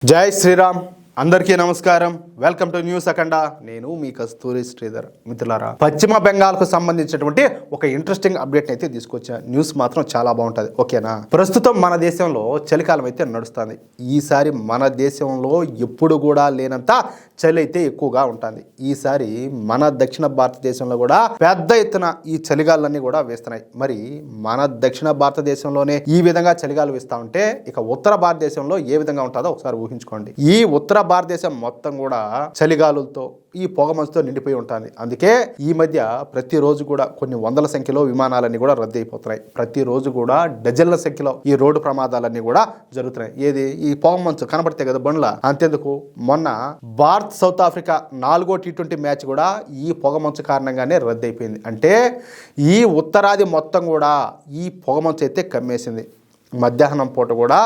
జై శ్రీరామ్. అందరికీ నమస్కారం. వెల్కమ్ టు న్యూస్ అఖండ. నేను మీ కస్తూరి శ్రీధర్. మిత్రులారా, పశ్చిమ బెంగాల్కు సంబంధించినటువంటి ఒక ఇంట్రెస్టింగ్ అప్డేట్ అయితే తీసుకొచ్చా. న్యూస్ మాత్రం చాలా బాగుంటుంది. ఓకేనా? ప్రస్తుతం మన దేశంలో చలికాలం అయితే నడుస్తుంది. ఈసారి మన దేశంలో ఎప్పుడు కూడా లేనంత చలి అయితే ఎక్కువగా ఉంటుంది. ఈసారి మన దక్షిణ భారతదేశంలో కూడా పెద్ద ఎత్తున ఈ చలిగాలన్నీ కూడా వేస్తున్నాయి. మరి మన దక్షిణ భారతదేశంలోనే ఈ విధంగా చలిగాలు వేస్తా ఉంటే ఇక ఉత్తర భారతదేశంలో ఏ విధంగా ఉంటుందో ఒకసారి ఊహించుకోండి. ఈ ఉత్తర భారతదేశం మొత్తం కూడా చలిగాలులతో ఈ పొగమంచుతో నిండిపోయి ఉంటుంది. అందుకే ఈ మధ్య ప్రతిరోజు కూడా కొన్ని వందల సంఖ్యలో విమానాలన్నీ కూడా రద్దు అయిపోతున్నాయి. ప్రతిరోజు కూడా డజన్ల సంఖ్యలో ఈ రోడ్డు ప్రమాదాలన్నీ కూడా జరుగుతున్నాయి. ఏది ఈ పొగమంచు కనబడితే కదా బండ్ల. అంతేందుకు మొన్న భారత్ సౌత్ ఆఫ్రికా 4వ T20 మ్యాచ్ కూడా ఈ పొగమంచు కారణంగానే రద్దు అయిపోయింది. అంటే ఈ ఉత్తరాది మొత్తం కూడా ఈ పొగమంచు అయితే కమ్మేసింది. మధ్యాహ్నం పూట కూడా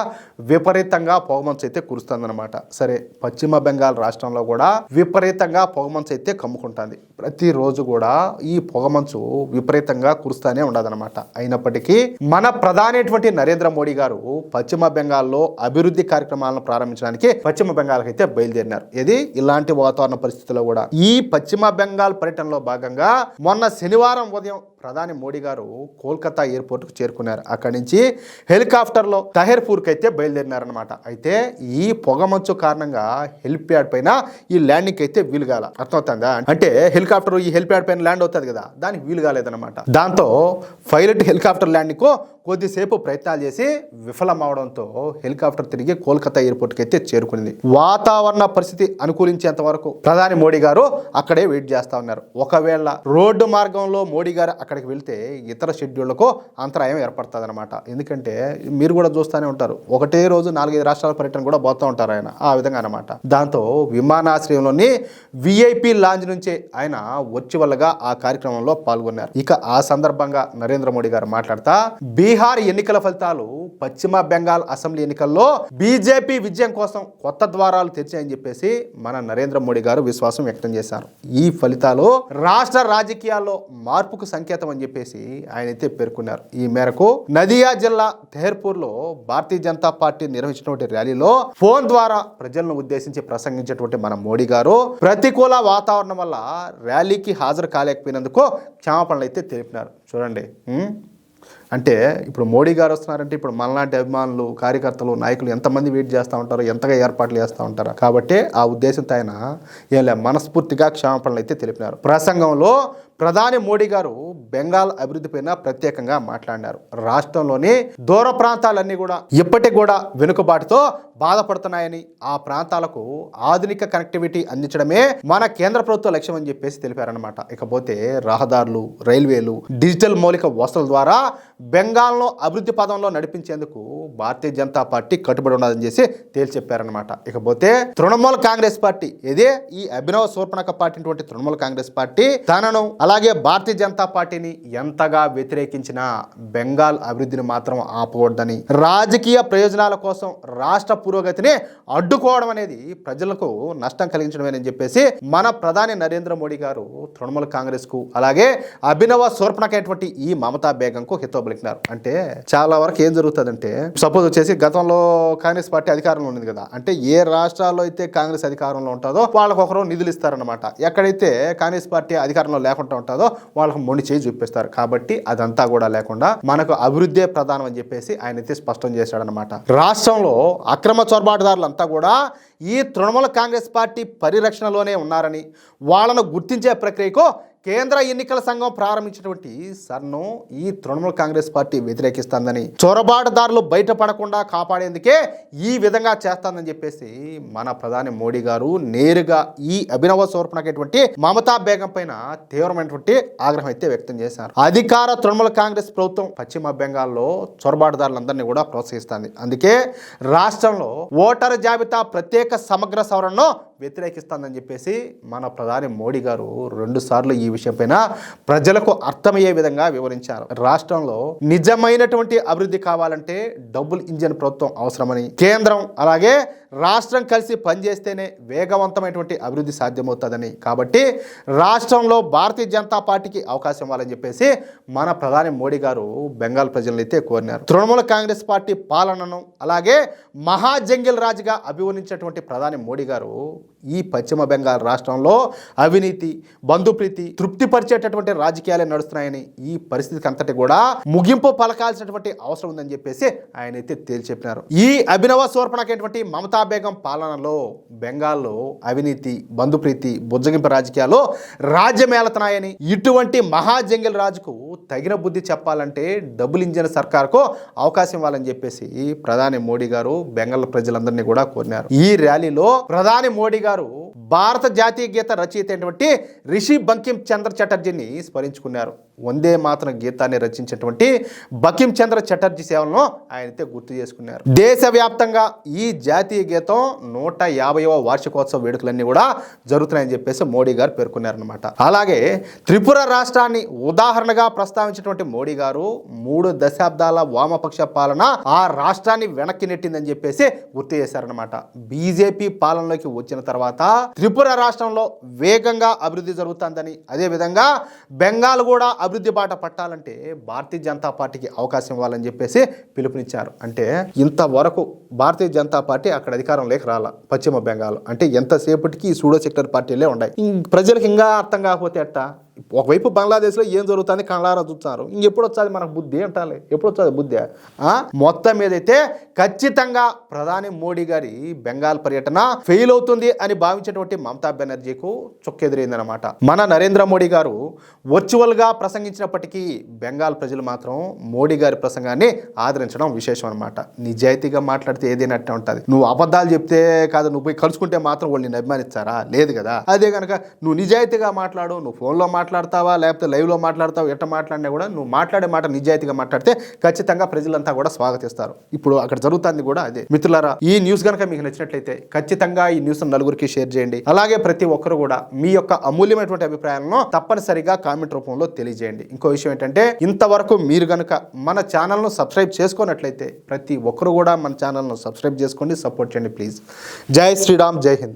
విపరీతంగా పొగమంచు అయితే కురుస్తుందన్నమాట. సరే, పశ్చిమ బెంగాల్ రాష్ట్రంలో కూడా విపరీతంగా పొగమంచు అయితే కమ్ముకుంటుంది. ప్రతిరోజు కూడా ఈ పొగమంచు విపరీతంగా కురుస్తూనే ఉండదన్నమాట. అయినప్పటికీ మన ప్రధాని నరేంద్ర మోడీ గారు పశ్చిమ బెంగాల్లో అభివృద్ధి కార్యక్రమాలను ప్రారంభించడానికి పశ్చిమ బెంగాల్కి అయితే బయలుదేరినారు. ఇది ఇలాంటి వాతావరణ పరిస్థితుల్లో కూడా ఈ పశ్చిమ బెంగాల్ పర్యటనలో భాగంగా మొన్న శనివారం ఉదయం ప్రధాని మోడీ గారు కోల్కతా ఎయిర్పోర్ట్కు చేరుకున్నారు. అక్కడి నుంచి హెలికాప్టర్లో తహెర్పూర్కి అయితే బయలుదేరినారనమాట. అయితే ఈ పొగమంచు కారణంగా హెలిప్యాడ్ పైన ఈ ల్యాండింగ్ అయితే వీలు కాల. అర్థమవుతుందా? అంటే హెలికాప్టర్ ఈ హెలిప్యాడ్ పైన ల్యాండ్ అవుతుంది కదా, దానికి వీలు కాలేదన్నమాట. దాంతో పైలట్ హెలికాప్టర్ ల్యాండింగ్ కొద్దిసేపు ప్రయత్నాలు చేసి విఫలం అవడంతో హెలికాప్టర్ తిరిగి కోల్కతా ఎయిర్పోర్ట్కి అయితే చేరుకుంది. వాతావరణ పరిస్థితి అనుకూలించేంత వరకు ప్రధాని మోడీ గారు అక్కడే వెయిట్ చేస్తా ఉన్నారు. ఒకవేళ రోడ్డు మార్గంలో మోడీ గారు అక్కడికి వెళ్తే ఇతర షెడ్యూళ్లకు అంతరాయం ఏర్పడుతుంది అనమాట. ఎందుకంటే మీరు కూడా చూస్తూనే ఉంటారు, ఒకటే రోజు 4-5 రాష్ట్రాల పర్యటన కూడా పోతూ ఉంటారు ఆయన. ఆ విధంగా అనమాట. దాంతో విమానాశ్రయంలోని VIP లాంజ్ నుంచి ఆయన వర్చువల్గా ఆ కార్యక్రమంలో పాల్గొన్నారు. ఇక ఆ సందర్భంగా నరేంద్ర మోడీ గారు మాట్లాడుతా, బీహార్ ఎన్నికల ఫలితాలు పశ్చిమ బెంగాల్ అసెంబ్లీ ఎన్నికల్లో బీజేపీ విజయం కోసం కొత్త ద్వారాలు తెచ్చాయని చెప్పేసి మన నరేంద్ర మోడీ గారు విశ్వాసం వ్యక్తం చేశారు. ఈ ఫలితాలు రాష్ట్ర రాజకీయాల్లో మార్పుకు సంకేతం అని చెప్పేసి ఆయన అయితే పేర్కొన్నారు. ఈ మేరకు నదియా జిల్లా తెహర్పూర్లో భారతీయ జనతా పార్టీ నిర్వహించినటువంటి ర్యాలీలో ఫోన్ ద్వారా ప్రజలను ఉద్దేశించి ప్రసంగించేటువంటి మన మోడీ గారు ప్రతికూల వాతావరణం వల్ల ర్యాలీకి హాజరు కాలేకపోయినందుకు క్షమాపణలు అయితే తెలిపినారు. చూడండి, అంటే ఇప్పుడు మోడీ గారు వస్తున్నారంటే ఇప్పుడు మనలాంటి అభిమానులు, కార్యకర్తలు, నాయకులు ఎంతమంది వెయిట్ చేస్తూ ఉంటారో, ఎంతగా ఏర్పాట్లు చేస్తూ ఉంటారో. కాబట్టి ఆ ఉద్దేశంతో ఆయన మనస్ఫూర్తిగా క్షమాపణలు అయితే తెలిపినారు. ప్రసంగంలో ప్రధాని మోడీ గారు బెంగాల్ అభివృద్ధి పైన ప్రత్యేకంగా మాట్లాడినారు. రాష్ట్రంలోని దూర ప్రాంతాలన్నీ కూడా ఇప్పటికి కూడా వెనుకబాటుతో బాధపడుతున్నాయని, ఆ ప్రాంతాలకు ఆధునిక కనెక్టివిటీ అందించడమే మన కేంద్ర ప్రభుత్వ లక్ష్యం అని చెప్పేసి తెలిపారనమాట. ఇకపోతే రహదారులు, రైల్వేలు, డిజిటల్ మౌలిక వసతుల ద్వారా బెంగాల్ను అభివృద్ధి పదంలో నడిపించేందుకు భారతీయ జనతా పార్టీ కట్టుబడి ఉన్నదని చేసి తేల్చి చెప్పారనమాట. ఇకపోతే తృణమూల్ కాంగ్రెస్ పార్టీ, ఇదే ఈ అభినవ శూర్పణఖ పార్టీ తృణమూల్ కాంగ్రెస్ పార్టీ తనను అలాగే భారతీయ జనతా పార్టీని ఎంతగా వ్యతిరేకించినా బెంగాల్ అభివృద్ధిని మాత్రం ఆపకూడదని, రాజకీయ ప్రయోజనాల కోసం రాష్ట్ర పురోగతిని అడ్డుకోవడం అనేది ప్రజలకు నష్టం కలిగించడమేనని చెప్పేసి మన ప్రధాని నరేంద్ర మోడీ గారు తృణమూల్ కాంగ్రెస్ కు అలాగే అభినవ శూర్పణఖ ఈ మమతా బేగంకు హితవు పలికినారు. అంటే చాలా వరకు ఏం జరుగుతుందంటే, సపోజ్ వచ్చేసి గతంలో కాంగ్రెస్ పార్టీ అధికారంలో ఉంది కదా, అంటే ఏ రాష్ట్రాల్లో అయితే కాంగ్రెస్ అధికారంలో ఉంటుందో వాళ్ళకొకరు నిధులు ఇస్తారనమాట. ఎక్కడైతే కాంగ్రెస్ పార్టీ అధికారంలో లేకుండా ఉంటుందో వాళ్ళకు మొండి చేయి చూపిస్తారు. కాబట్టి అదంతా కూడా లేకుండా మనకు అభివృద్ధే ప్రధానం అని చెప్పేసి ఆయన అయితే స్పష్టం చేశాడనమాట. రాష్ట్రంలో అక్రమ చొరబాటుదారులంతా కూడా ఈ తృణమూల్ కాంగ్రెస్ పార్టీ పరిరక్షణలోనే ఉన్నారని, వాళ్ళను గుర్తించే ప్రక్రియకు కేంద్ర ఎన్నికల సంఘం ప్రారంభించినటువంటి సర్ను ఈ తృణమూల్ కాంగ్రెస్ పార్టీ వ్యతిరేకిస్తుందని, చొరబాటుదారులు బయటపడకుండా కాపాడేందుకే ఈ విధంగా చేస్తుందని చెప్పేసి మన ప్రధాని మోడీ గారు నేరుగా ఈ అభినవ శూర్పణఖ మమతా బేగం పైన తీవ్రమైనటువంటి ఆగ్రహం అయితే వ్యక్తం చేశారు. అధికార తృణమూల్ కాంగ్రెస్ ప్రభుత్వం పశ్చిమ బెంగాల్లో చొరబాటుదారులందరినీ కూడా ప్రోత్సహిస్తుంది. అందుకే రాష్ట్రంలో ఓటరు జాబితా ప్రత్యేక సమగ్ర సవరణను వ్యతిరేకిస్తుందని చెప్పేసి మన ప్రధాని మోడీ గారు 2 సార్లు ఈ విషయం పైన ప్రజలకు అర్థమయ్యే విధంగా వివరించారు. రాష్ట్రంలో నిజమైనటువంటి అభివృద్ధి కావాలంటే డబుల్ ఇంజిన్ ప్రభుత్వం అవసరమని, కేంద్రం అలాగే రాష్ట్రం కలిసి పనిచేస్తేనే వేగవంతమైనటువంటి అభివృద్ధి సాధ్యమవుతుందని, కాబట్టి రాష్ట్రంలో భారతీయ జనతా పార్టీకి అవకాశం ఇవ్వాలని చెప్పేసి మన ప్రధాని మోడీ గారు బెంగాల్ ప్రజలను అయితే కోరినారు. తృణమూల కాంగ్రెస్ పార్టీ పాలనను అలాగే మహాజంగిల్ రాజుగా అభివర్ణించినటువంటి ప్రధాని మోడీ గారు ఈ పశ్చిమ బెంగాల్ రాష్ట్రంలో అవినీతి, బంధుప్రీతి, తృప్తిపరిచేటటువంటి రాజకీయాలే నడుస్తున్నాయని, ఈ పరిస్థితికి అంతటి కూడా ముగింపు పలకాల్సినటువంటి అవసరం ఉందని చెప్పేసి ఆయన అయితే తేల్చి చెప్పినారు. ఈ అభినవ శూర్పణకైనటువంటి మమతా బేగం పాలనలో బెంగాల్లో అవినీతి, బంధుప్రీతి, బుజ్జగింపు రాజకీయాలు రాజ్యమేలుతున్నాయని, ఇటువంటి మహాజంగిల్ రాజుకు తగిన బుద్ధి చెప్పాలంటే డబుల్ ఇంజిన్ సర్కార్కు అవకాశం ఇవ్వాలని చెప్పేసి ప్రధాని మోడీ గారు బెంగాల్ ప్రజలందరినీ కూడా కోరినారు. ఈ ర్యాలీలో ప్రధాని మోడీ గారు భారత జాతీయ గీత రచయిత అయినటువంటి రిషి బంకిం చంద్ర చటర్జీని స్మరించుకున్నారు. వందే మాతరం గీతాన్ని రచించినటువంటి బంకిం చంద్ర చటర్జీ సేవలను ఆయనైతే గుర్తు చేసుకున్నారు. దేశవ్యాప్తంగా ఈ జాతీయ గీతం 150వ వార్షికోత్సవ వేడుకలన్నీ కూడా జరుగుతున్నాయని చెప్పేసి మోడీ గారు పేర్కొన్నారనమాట. అలాగే త్రిపుర రాష్ట్రాన్ని ఉదాహరణగా ప్రస్తావించినటువంటి మోడీ గారు 3 దశాబ్దాల వామపక్ష పాలన ఆ రాష్ట్రాన్ని వెనక్కి నెట్టిందని చెప్పేసి గుర్తు చేశారనమాట. బీజేపీ పాలనలోకి వచ్చిన తర్వాత త్రిపుర రాష్ట్రంలో వేగంగా అభివృద్ధి జరుగుతుందని, అదేవిధంగా బెంగాల్ కూడా అభివృద్ధి బాట పట్టాలంటే భారతీయ జనతా పార్టీకి అవకాశం ఇవ్వాలని చెప్పేసి పిలుపునిచ్చారు. అంటే ఇంతవరకు భారతీయ జనతా పార్టీ అక్కడ అధికారం లేక రాల పశ్చిమ బెంగాల్, అంటే ఎంతసేపటికి ఈ సూడో సెక్టర్ పార్టీలే ఉన్నాయి. ప్రజలకు ఇంకా అర్థం కాకపోతే అట్టా ఒకవైపు బంగ్లాదేశ్లో ఏం జరుగుతుంది కళ్ళారా చూస్తున్నారు, ఇంకెప్పుడు వచ్చాది మనకు బుద్ధి అంటాలి, ఎప్పుడు వచ్చాది బుద్ధి. మొత్తం మీదైతే ఖచ్చితంగా ప్రధాని మోడీ గారి బెంగాల్ పర్యటన ఫెయిల్ అవుతుంది అని భావించినటువంటి మమతా బెనర్జీకు చుక్కెదిరిందనమాట. మన నరేంద్ర మోడీ గారు వర్చువల్గా ప్రసంగించినప్పటికీ బెంగాల్ ప్రజలు మాత్రం మోడీ గారి ప్రసంగాన్ని ఆదరించడం విశేషం అనమాట. నిజాయితీగా మాట్లాడితే ఏదైనా అట్టే ఉంటుంది. నువ్వు అబద్ధాలు చెప్తే కాదు, నువ్వు పోయి కలుసుకుంటే మాత్రం వాళ్ళు నిన్ను అభిమానిస్తారా? లేదు కదా. అదే కనుక నువ్వు నిజాయితీగా మాట్లాడు, నువ్వు ఫోన్లో మాట్లాడతావా లేకపోతే లైవ్లో మాట్లాడతావా, ఎట్ట మాట్లాడినా కూడా నువ్వు మాట్లాడే మాట నిజాయితీగా మాట్లాడితే ఖచ్చితంగా ప్రజలంతా కూడా స్వాగతిస్తారు. ఇప్పుడు అక్కడ జరుగుతుంది కూడా అదే. మిత్రులారా, ఈ న్యూస్ కనుక మీకు నచ్చినట్లయితే ఖచ్చితంగా ఈ న్యూస్ నలుగురికి షేర్ చేయండి. అలాగే ప్రతి ఒక్కరు కూడా మీ యొక్క అమూల్యమైనటువంటి అభిప్రాయాలను తప్పనిసరిగా కామెంట్ రూపంలో తెలియజేయండి. ఇంకో విషయం ఏంటంటే, ఇంతవరకు మీరు కనుక మన ఛానల్ను సబ్స్క్రైబ్ చేసుకున్నట్లయితే ప్రతి ఒక్కరు కూడా మన ఛానల్ను సబ్స్క్రైబ్ చేసుకోండి, సపోర్ట్ చేయండి ప్లీజ్. జై శ్రీరామ్, జై హింద్.